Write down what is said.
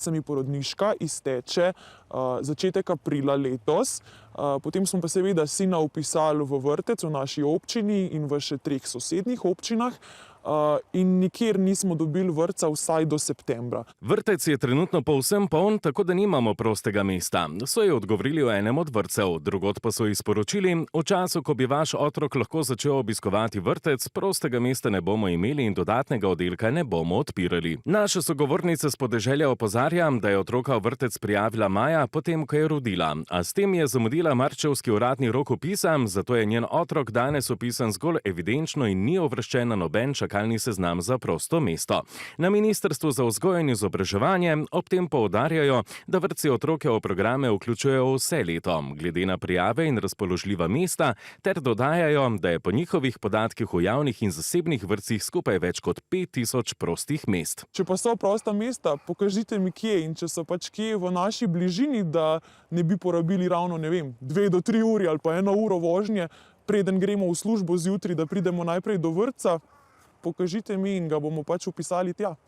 se mi porodniška izteče začetek aprila letos. Potem smo pa seveda sina vpisali v vrtec v naši občini in v še 3 sosednjih občinah. In nikjer nismo dobili vrtca vsaj do septembra. Vrtec je trenutno povsem poln, tako da nimamo prostega mesta. So ji odgovorili v enem od vrtcev, drugod pa so ji sporočili, v času, ko bi vaš otrok lahko začel obiskovati vrtec, prostega mesta ne bomo imeli in dodatnega oddelka ne bomo odpirali. Naša sogovornica s podeželja opozarja, da je otroka v vrtec prijavila maja, potem ko je rodila, a s tem je zamudila marčevski uradni rok vpisa, zato je njen otrok danes vpisan zgolj evidenčno in ni uvrščen na noben čakalni seznam za prosto mesto. Na Ministrstvu za vzgojo in izobraževanje ob tem poudarjajo, da vrtci otroke v programe vključujejo vse leto, glede na prijave in razpoložljiva mesta, ter dodajajo, da je po njihovih podatkih v javnih in zasebnih vrtcih skupaj več kot 5000 prostih mest. Če pa so prosta mesta, pokažite mi kje, in če so pač kje v naši bližini, da ne bi porabili ravno, 2 do 3 uri ali pa 1 uro vožnje, preden gremo v službo zjutraj, da pridemo najprej do vrtca, pokažite mi in ga bomo pač vpisali tja.